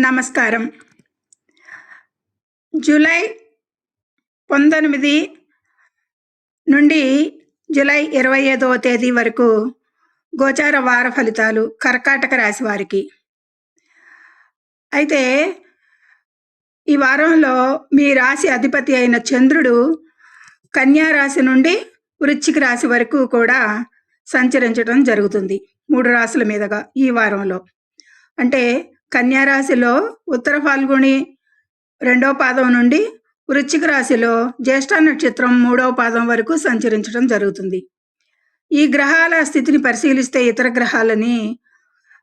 నమస్కారం. జూలై 19 నుండి జూలై 25వ తేదీ వరకు గోచార వార ఫలితాలు కర్కాటక రాశి వారికి. అయితే ఈ వారంలో మీ రాశి అధిపతి అయిన చంద్రుడు కన్యా రాశి నుండి వృశ్చిక రాశి వరకు కూడా సంచరించడం జరుగుతుంది. 3 రాశుల మీదుగా ఈ వారంలో. అంటే కన్యా రాశిలో ఉత్తర ఫాల్గుణి 2వ పాదం నుండి వృశ్చిక రాశిలో జ్యేష్ఠ నక్షత్రం 3వ పాదం వరకు సంచరించడం జరుగుతుంది. ఈ గ్రహాల స్థితిని పరిశీలిస్తే ఇతర గ్రహాలని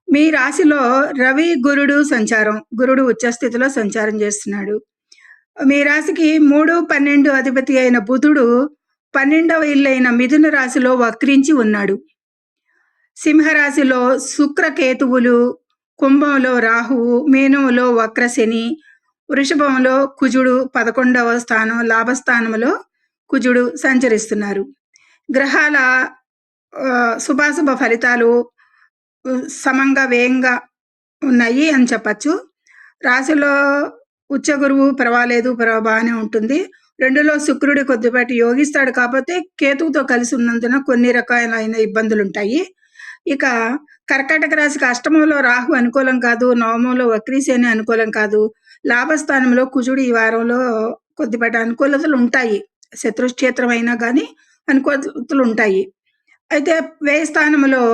మీ రాశిలో రవి గురుడు సంచారం, గురుడు ఉచ్చ స్థితిలో సంచారం చేస్తున్నాడు. మీ రాశికి 3, 12 అధిపతి అయిన బుధుడు 12వ ఇల్లు అయిన మిథున రాశిలో వక్రించి ఉన్నాడు. సింహరాశిలో శుక్రకేతువులు, కుంభంలో రాహువు, మీనంలో వక్రశని, వృషభంలో కుజుడు 11వ స్థానం లాభస్థానంలో కుజుడు సంచరిస్తున్నారు. గ్రహాల శుభాశుభ ఫలితాలు సమంగా వేగంగా ఉన్నాయి అని చెప్పచ్చు. రాశిలో ఉచ్చ గురువు పర్వాలేదు, బాగానే ఉంటుంది. 2లో శుక్రుడు కొద్దిపాటి యోగిస్తాడు, కాకపోతే కేతువుతో కలిసి ఉన్నందున కొన్ని రకాలైన ఇబ్బందులు ఉంటాయి. ఇక కర్కాటక రాశికి అష్టమంలో రాహు అనుకూలం కాదు, నవమంలో వక్రీశని అనుకూలం కాదు, లాభస్థానంలో కుజుడు ఈ వారంలో కొద్దిపాటి అనుకూలతలు ఉంటాయి. శత్రుక్షేత్రం అయినా కానీ అనుకూలతలు ఉంటాయి. అయితే వ్యయ స్థానంలో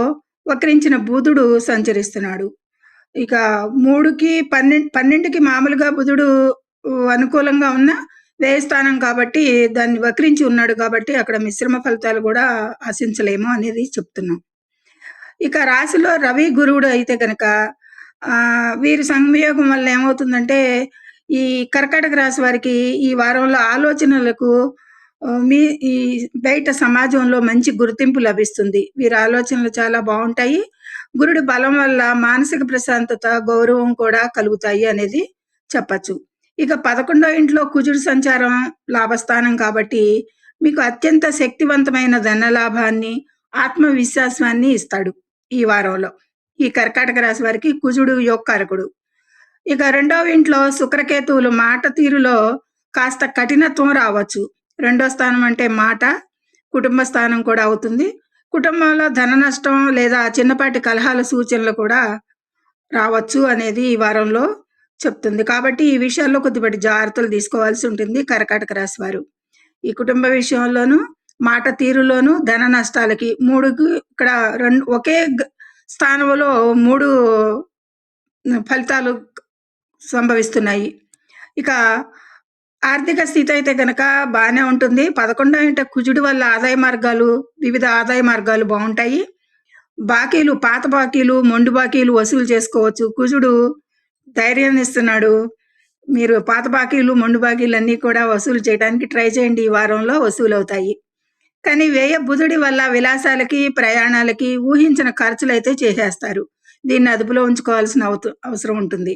వక్రించిన బుధుడు సంచరిస్తున్నాడు. ఇక 3కి 12కి మామూలుగా బుధుడు అనుకూలంగా ఉన్న వ్యయ స్థానం కాబట్టి దాన్ని వక్రించి ఉన్నాడు కాబట్టి అక్కడ మిశ్రమ ఫలితాలు కూడా ఆశించలేము అనేది చెప్తున్నాం. ఇక రాశిలో రవి గురువుడు అయితే కనుక వీరి సంయోగం వల్ల ఏమవుతుందంటే ఈ కర్కాటక రాశి వారికి ఈ వారంలో ఆలోచనలకు మీ ఈ బయట సమాజంలో మంచి గుర్తింపు లభిస్తుంది. వీరి ఆలోచనలు చాలా బాగుంటాయి. గురుడి బలం వల్ల మానసిక ప్రశాంతత, గౌరవం కూడా కలుగుతాయి అనేది చెప్పచ్చు. ఇక 11వ ఇంట్లో కుజుడు సంచారం లాభస్థానం కాబట్టి మీకు అత్యంత శక్తివంతమైన ధనలాభాన్ని, ఆత్మవిశ్వాసాన్ని ఇస్తాడు ఈ వారంలో. ఈ కర్కాటక రాశి వారికి కుజుడు యోగకారకుడు. ఇక 2వ ఇంట్లో శుక్రకేతువులు మాట తీరులో కాస్త కఠినత్వం రావచ్చు. 2వ స్థానం అంటే మాట, కుటుంబ స్థానం కూడా అవుతుంది. కుటుంబంలో ధన నష్టం లేదా చిన్నపాటి కలహాల సూచనలు కూడా రావచ్చు అనేది ఈ వారంలో చెప్తుంది. కాబట్టి ఈ విషయాల్లో కొద్దిపాటి జాగ్రత్తలు తీసుకోవాల్సి ఉంటుంది కర్కాటక రాశి వారు. ఈ కుటుంబ విషయంలోనూ, మాట తీరులోను, ధన నష్టాలకి 3కి ఇక్కడ ఒకే స్థానంలో 3 ఫలితాలు సంభవిస్తున్నాయి. ఇక ఆర్థిక స్థితి అయితే కనుక బాగానే ఉంటుంది. 11వ ఇంట కుజుడు వల్ల వివిధ ఆదాయ మార్గాలు బాగుంటాయి. బాకీలు, పాత బాకీలు, మొండి బాకీలు వసూలు చేసుకోవచ్చు. కుజుడు ధైర్యాన్ని ఇస్తున్నాడు. మీరు పాత బాకీలు, మొండి బాకీలు అన్నీ కూడా వసూలు చేయడానికి ట్రై చేయండి. ఈ వారంలో వసూలు అవుతాయి. కానీ బుధుడి వల్ల విలాసాలకి, ప్రయాణాలకి ఊహించిన ఖర్చులు అయితే చేసేస్తారు. దీన్ని అదుపులో ఉంచుకోవాల్సిన అవసరం ఉంటుంది.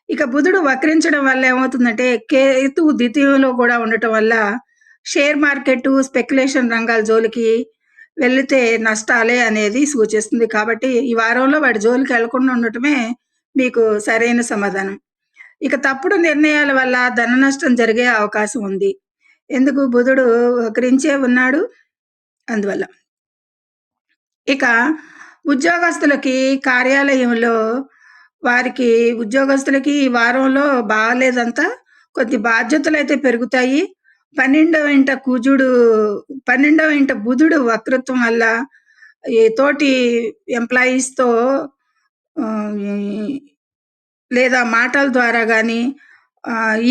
ఇక బుధుడు వక్రించడం వల్ల ఏమవుతుందంటే కేతువు ద్వితీయంలో కూడా ఉండటం వల్ల షేర్ మార్కెట్, స్పెక్యులేషన్ రంగాల జోలికి వెళితే నష్టాలే అనేది సూచిస్తుంది. కాబట్టి ఈ వారంలో వాడి జోలికి వెళ్లకుండా ఉండటమే మీకు సరైన సమాధానం. ఇక తప్పుడు నిర్ణయాల వల్ల ధన నష్టం జరిగే అవకాశం ఉంది. ఎందుకు? బుధుడు వక్రించే ఉన్నాడు అందువల్ల. ఇక ఉద్యోగస్తులకి కార్యాలయంలో వారికి ఉద్యోగస్తులకి ఈ వారంలో బాగాలేదంతా. కొద్ది బాధ్యతలు అయితే పెరుగుతాయి. 12వ ఇంట బుధుడు వక్రత్వం వల్ల ఈ తోటి ఎంప్లాయీస్తో లేదా మాటల ద్వారా కానీ,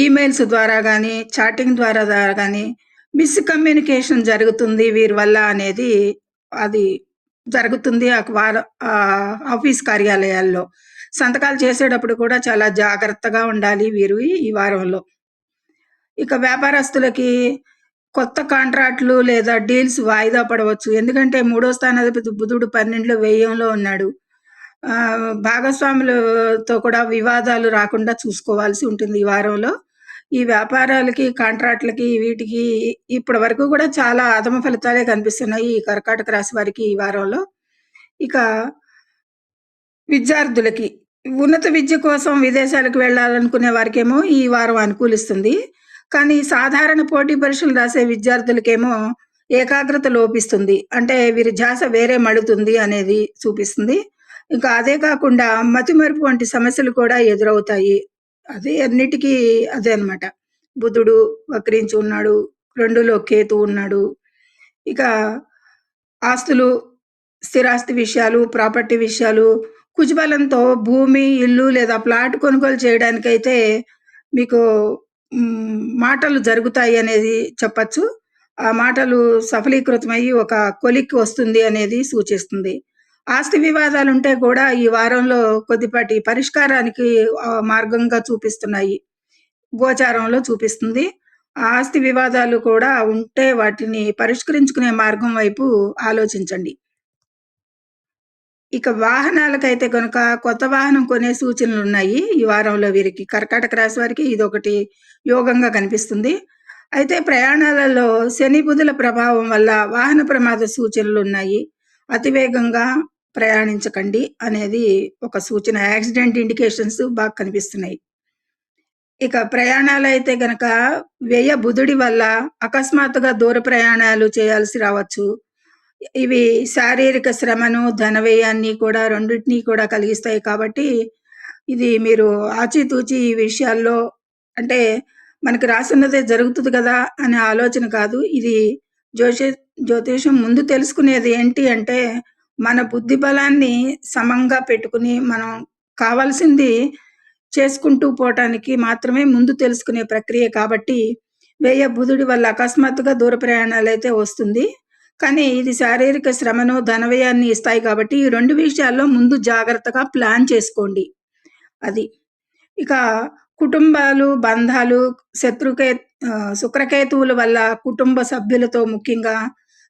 ఈమెయిల్స్ ద్వారా కానీ, చాటింగ్ ద్వారా కానీ మిస్కమ్యూనికేషన్ జరుగుతుంది వీరి వల్ల అనేది అది జరుగుతుంది. ఆఫీస్ కార్యాలయాల్లో సంతకాలు చేసేటప్పుడు కూడా చాలా జాగ్రత్తగా ఉండాలి వీరు ఈ వారంలో. ఇక వ్యాపారస్తులకి కొత్త కాంట్రాక్టులు లేదా డీల్స్ వాయిదా పడవచ్చు. ఎందుకంటే 3వ స్థానాధిపతి బుధుడు 12లో వ్యయంలో ఉన్నాడు. భాగస్వాములతో కూడా వివాదాలు రాకుండా చూసుకోవాల్సి ఉంటుంది ఈ వారంలో. ఈ వ్యాపారాలకి, కాంట్రాక్టులకి వీటికి ఇప్పటి వరకు కూడా చాలా అధమ ఫలితాలే కనిపిస్తున్నాయి ఈ కర్కాటక రాశి వారికి ఈ వారంలో. ఇక విద్యార్థులకి ఉన్నత విద్య కోసం విదేశాలకు వెళ్ళాలనుకునే వారికేమో ఈ వారం అనుకూలిస్తుంది. కానీ సాధారణ పోటీ పరీక్షలు రాసే విద్యార్థులకేమో ఏకాగ్రత లోపిస్తుంది. అంటే వీరి ధ్యాస వేరే మడుతుంది అనేది చూపిస్తుంది. ఇంకా అదే కాకుండా మతిమరుపు వంటి సమస్యలు కూడా ఎదురవుతాయి. అది అన్నిటికీ అదే అన్నమాట. బుధుడు వక్రించి ఉన్నాడు. 2లో కేతు ఉన్నాడు. ఇక ఆస్తులు, స్థిరాస్తి విషయాలు, ప్రాపర్టీ విషయాలు, కుజబలంతో భూమి, ఇల్లు లేదా ప్లాట్ కొనుగోలు చేయడానికైతే మీకు మాటలు జరుగుతాయి అనేది చెప్పచ్చు. ఆ మాటలు సఫలీకృతమయ్యి ఒక కొలిక్కి వస్తుంది అనేది సూచిస్తుంది. ఆస్తి వివాదాలుంటే కూడా ఈ వారంలో కొద్దిపాటి పరిష్కారానికి మార్గంగా చూపిస్తున్నాయి. గోచారంలో చూపిస్తుంది. ఆ ఆస్తి వివాదాలు కూడా ఉంటే వాటిని పరిష్కరించుకునే మార్గం వైపు ఆలోచించండి. ఇక వాహనాలకైతే గనుక కొత్త వాహనం కొనే సూచనలున్నాయి. ఈ వారంలో వీరికి కర్కాటక రాశి వారికి ఇదొకటి యోగంగా కనిపిస్తుంది. అయితే ప్రయాణాలలో శని, బుధుల ప్రభావం వల్ల వాహన ప్రమాద సూచనలున్నాయి. అతివేగంగా ప్రయాణించకండి అనేది ఒక సూచన. యాక్సిడెంట్ ఇండికేషన్స్ బాగా కనిపిస్తున్నాయి. ఇక ప్రయాణాలైతే గనక వ్యయ బుధుడి వల్ల అకస్మాత్తుగా దూర ప్రయాణాలు చేయాల్సి రావచ్చు. ఇవి శారీరక శ్రమను, ధన వ్యయాన్ని కూడా రెండిటిని కూడా కలిగిస్తాయి కాబట్టి, ఇది మీరు ఆచితూచి ఈ విషయాల్లో అంటే మనకి రాసున్నదే జరుగుతుంది కదా అనే ఆలోచన కాదు. ఇది జోషి జ్యోతిషం ముందు తెలుసుకునేది ఏంటి అంటే, మన బుద్ధి బలాన్ని సమంగా పెట్టుకుని మనం కావాల్సింది చేసుకుంటూ పోవటానికి మాత్రమే ముందు తెలుసుకునే ప్రక్రియ కాబట్టి, వ్యయ బుధుడి వల్ల అకస్మాత్తుగా దూర ప్రయాణాలైతే వస్తుంది. కానీ ఇది శారీరక శ్రమను, ధన వ్యయాన్ని ఇస్తాయి కాబట్టి, ఈ 2 విషయాల్లో ముందు జాగ్రత్తగా ప్లాన్ చేసుకోండి. అది. ఇక కుటుంబాలు, బంధాలు, శుక్రకేతువుల వల్ల కుటుంబ సభ్యులతో ముఖ్యంగా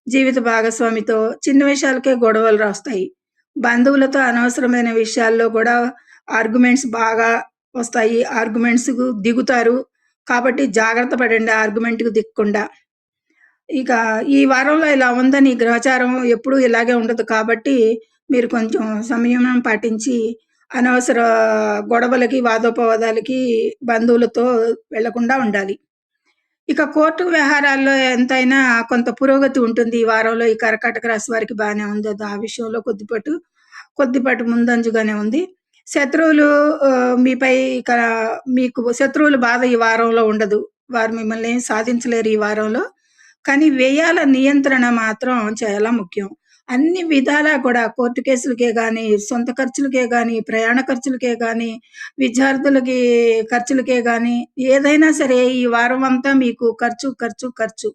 జీవిత భాగస్వామితో చిన్న విషయాలకే గొడవలు రాస్తాయి. బంధువులతో అనవసరమైన విషయాల్లో కూడా ఆర్గ్యుమెంట్స్ బాగా వస్తాయి. ఆర్గ్యుమెంట్స్‌కు దిగుతారు. కాబట్టి జాగ్రత్త పడండి ఆర్గ్యుమెంట్‌కి దిగకుండా. ఇక ఈ వారంలో ఇలా ఉందని గ్రహచారం ఎప్పుడూ ఇలాగే ఉండదు కాబట్టి, మీరు కొంచెం సంయమనం పాటించి, అనవసర గొడవలకి, వాదోపవాదాలకి బంధువులతో వెళ్ళకుండా ఉండాలి. ఇక కోర్టు వ్యవహారాల్లో ఎంతైనా కొంత పురోగతి ఉంటుంది ఈ వారంలో. ఈ కర్కాటక రాశి వారికి బానే ఉంది. అది ఆ విషయంలో కొద్దిపాటి ముందంజుగానే ఉంది. శత్రువులు మీపై ఇక మీకు శత్రువుల బాధ ఈ వారంలో ఉండదు. వారు మిమ్మల్ని ఏం సాధించలేరు ఈ వారంలో. కానీ వ్యయాల నియంత్రణ మాత్రం చాలా ముఖ్యం. అన్ని విధాలా కూడా కోర్టు కేసులకే గానీ, సొంత ఖర్చులకే గానీ, ప్రయాణ ఖర్చులకే గానీ, విద్యార్థులకి ఖర్చులకే గానీ, ఏదైనా సరే ఈ వారం అంతా మీకు ఖర్చు, ఖర్చు, ఖర్చు.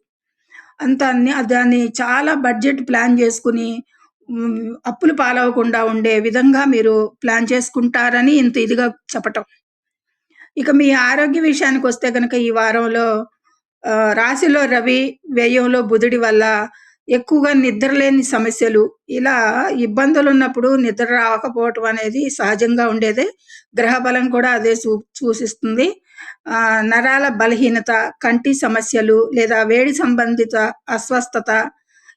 దాన్ని చాలా బడ్జెట్ ప్లాన్ చేసుకొని అప్పులు పాలవకుండా ఉండే విధంగా మీరు ప్లాన్ చేసుకుంటారని ఇంత ఇదిగా చెప్పటం. ఇక మీ ఆరోగ్య విషయానికొస్తే గనక ఈ వారంలో రాశిలో రవి, వ్యయంలో బుధుడి వల్ల ఎక్కువగా నిద్రలేని సమస్యలు, ఇలా ఇబ్బందులున్నప్పుడు నిద్ర రాకపోవటం అనేది సహజంగా ఉండేదే. గ్రహ బలం కూడా అదే సూచిస్తుంది. నరాల బలహీనత, కంటి సమస్యలు లేదా వేడి సంబంధిత అస్వస్థత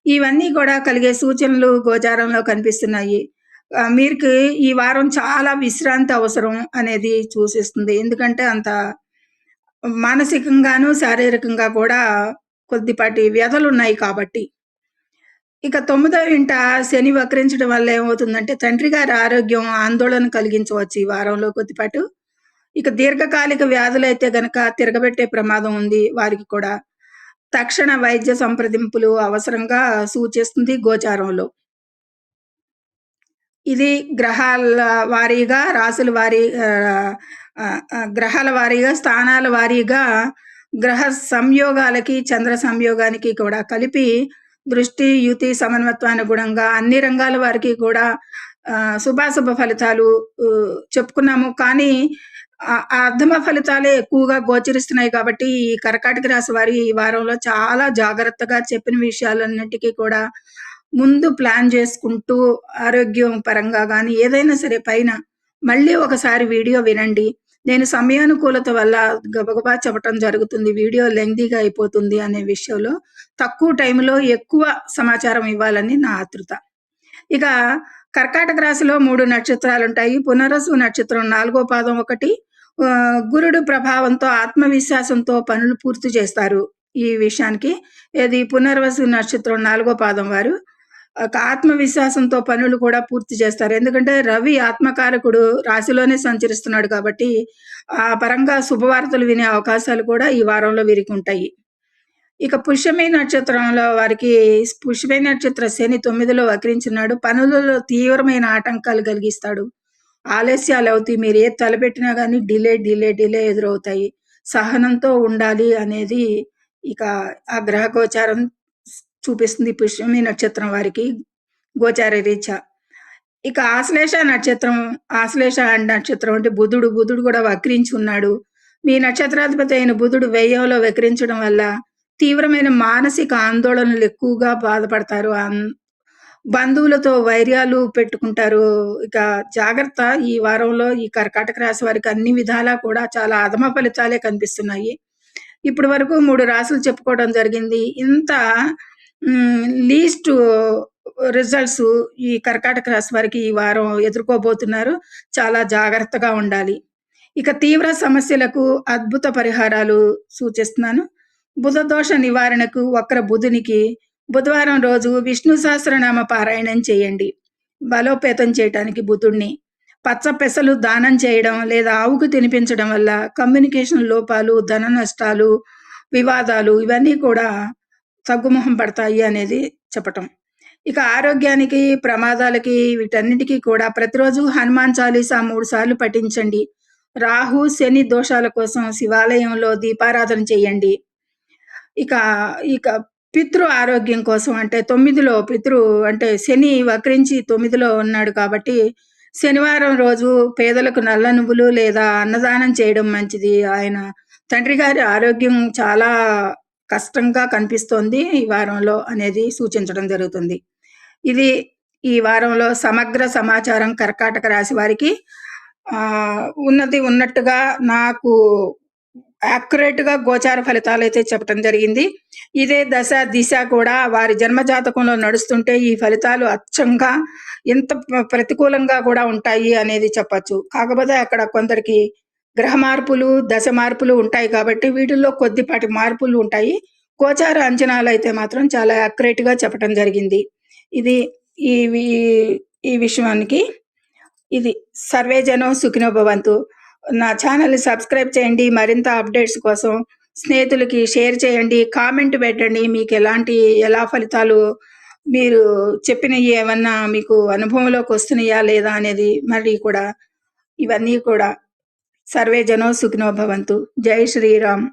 ఇవన్నీ కూడా కలిగే సూచనలు గోచారంలో కనిపిస్తున్నాయి. మీకు ఈ వారం చాలా విశ్రాంతి అవసరం అనేది సూచిస్తుంది. ఎందుకంటే అంత మానసికంగాను, శారీరకంగా కూడా కొద్దిపాటి వ్యధలున్నాయి కాబట్టి. ఇక 9వ ఇంట శని వక్రించడం వల్ల ఏమవుతుందంటే, తండ్రి గారి ఆరోగ్యం ఆందోళన కలిగించవచ్చు ఈ వారంలో కొద్దిపాటు. ఇక దీర్ఘకాలిక వ్యాధులైతే గనక తిరగబెట్టే ప్రమాదం ఉంది వారికి కూడా. తక్షణ వైద్య సంప్రదింపులు అవసరంగా సూచిస్తుంది గోచారంలో. ఇది గ్రహాల వారీగా, రాసుల గ్రహాల వారీగా, స్థానాల వారీగా గ్రహ సంయోగాలకి, చంద్ర సంయోగానికి కూడా కలిపి దృష్టి, యుతి, సమన్వత్వానుగుణంగా అన్ని రంగాల వారికి కూడా శుభాశుభ ఫలితాలు చెప్పుకున్నాము. కానీ అధమ ఫలితాలే ఎక్కువగా గోచరిస్తున్నాయి కాబట్టి, ఈ కర్కాటక రాశి వారి ఈ వారంలో చాలా జాగ్రత్తగా చెప్పిన విషయాలన్నిటికీ కూడా ముందు ప్లాన్ చేసుకుంటూ ఆరోగ్యం పరంగా గానీ, ఏదైనా సరే పైన మళ్ళీ ఒకసారి వీడియో వినండి. నేను సమయానుకూలత వల్ల గబగబా చెప్పటం జరుగుతుంది. వీడియో లెంగ్తీగా అయిపోతుంది అనే విషయంలో తక్కువ టైంలో ఎక్కువ సమాచారం ఇవ్వాలని నా ఆతృత. ఇక కర్కాటక రాశిలో 3 నక్షత్రాలుంటాయి. పునర్వసు నక్షత్రం 4 పాదం ఒకటి. గురుడు ప్రభావంతో ఆత్మవిశ్వాసంతో పనులు పూర్తి చేస్తారు. ఈ విషయానికి ఏది పునర్వసు నక్షత్రం 4 పాదం వారు ఆత్మవిశ్వాసంతో పనులు కూడా పూర్తి చేస్తారు. ఎందుకంటే రవి ఆత్మకారకుడు రాశిలోనే సంచరిస్తున్నాడు కాబట్టి, ఆ పరంగా శుభవార్తలు వినే అవకాశాలు కూడా ఈ వారంలో వీరికుంటాయి. ఇక పుష్యమి నక్షత్రంలో వారికి పుష్యమి నక్షత్ర శని 9లో వక్రించున్నాడు. పనులలో తీవ్రమైన ఆటంకాలు కలిగిస్తాడు. ఆలస్యాలవుతాయి. మీరు ఏది తలపెట్టినా గానీ డిలే ఎదురవుతాయి. సహనంతో ఉండాలి అనేది ఇక ఆ గ్రహ గోచారం చూపిస్తుంది పుష్యమి నక్షత్రం వారికి గోచార రీత్యా. ఇక ఆశ్లేష నక్షత్రం అంటే బుధుడు కూడా వక్రించి ఉన్నాడు. మీ నక్షత్రాధిపతి అయిన బుధుడు వ్యయంలో వక్రించడం వల్ల తీవ్రమైన మానసిక ఆందోళనలు ఎక్కువగా బాధపడతారు. బంధువులతో వైర్యాలు పెట్టుకుంటారు. ఇక జాగ్రత్త ఈ వారంలో ఈ కర్కాటక రాశి వారికి అన్ని విధాలా కూడా చాలా అధమ ఫలితాలే కనిపిస్తున్నాయి. ఇప్పటి వరకు 3 రాశులు చెప్పుకోవడం జరిగింది. ఇంత లీస్ట్ రిజల్ట్స్ ఈ కర్కాటక రాశి వారికి ఈ వారం ఎదుర్కోబోతున్నారు. చాలా జాగ్రత్తగా ఉండాలి. ఇక తీవ్ర సమస్యలకు అద్భుత పరిహారాలు సూచిస్తున్నాను. బుధ దోష నివారణకు వక్ర బుధునికి బుధవారం రోజు విష్ణు సహస్రనామ పారాయణం చేయండి. బలోపేతం చేయటానికి బుధుడిని. పచ్చ పెసలు దానం చేయడం లేదా ఆవుకు తినిపించడం వల్ల కమ్యూనికేషన్ లోపాలు, ధన నష్టాలు, వివాదాలు ఇవన్నీ కూడా తగ్గుముఖం పడతాయి అనేది చెప్పటం. ఇక ఆరోగ్యానికి, ప్రమాదాలకి వీటన్నిటికీ కూడా ప్రతిరోజు హనుమాన్ చాలీసా 3 సార్లు పఠించండి. రాహు, శని దోషాల కోసం శివాలయంలో దీపారాధన చేయండి. ఇక ఇక పితృ ఆరోగ్యం కోసం అంటే 9లో అంటే శని వక్రించి 9లో ఉన్నాడు కాబట్టి శనివారం రోజు పేదలకు నల్ల నువ్వులు లేదా అన్నదానం చేయడం మంచిది. ఆయన తండ్రి గారి ఆరోగ్యం చాలా కష్టంగా కనిపిస్తోంది ఈ వారంలో అనేది సూచించడం జరుగుతుంది. ఇది ఈ వారంలో సమగ్ర సమాచారం కర్కాటక రాశి వారికి. ఉన్నది ఉన్నట్టుగా నాకు యాక్యురేట్‌గా గోచార ఫలితాలైతే చెప్పటం జరిగింది. ఇదే దశ, దిశ కూడా వారి జన్మ జాతకంలో నడుస్తుంటే ఈ ఫలితాలు అచ్చంగా ఎంత ప్రతికూలంగా కూడా ఉంటాయి అనేది చెప్పొచ్చు. కాకపోతే అక్కడ కొందరికి గ్రహ మార్పులు, దశ మార్పులు ఉంటాయి కాబట్టి వీటిల్లో కొద్దిపాటి మార్పులు ఉంటాయి. గోచార అంచనాలైతే మాత్రం చాలా యాక్యురేట్‌గా చెప్పటం జరిగింది. ఇది ఈ వి ఈ విషయానికి ఇది. సర్వే జనం సుఖినో భవంతు. నా ఛానల్‌ని సబ్స్క్రైబ్ చేయండి. మరింత అప్డేట్స్ కోసం స్నేహితులకి షేర్ చేయండి. కామెంట్ పెట్టండి. మీకు ఎలా ఫలితాలు మీరు చెప్పినయి ఏమన్నా మీకు అనుభవంలోకి వస్తున్నాయా లేదా అనేది మరి కూడా ఇవన్నీ కూడా. సర్వే జనో సుఖినో భవంతు. జై శ్రీరామ్.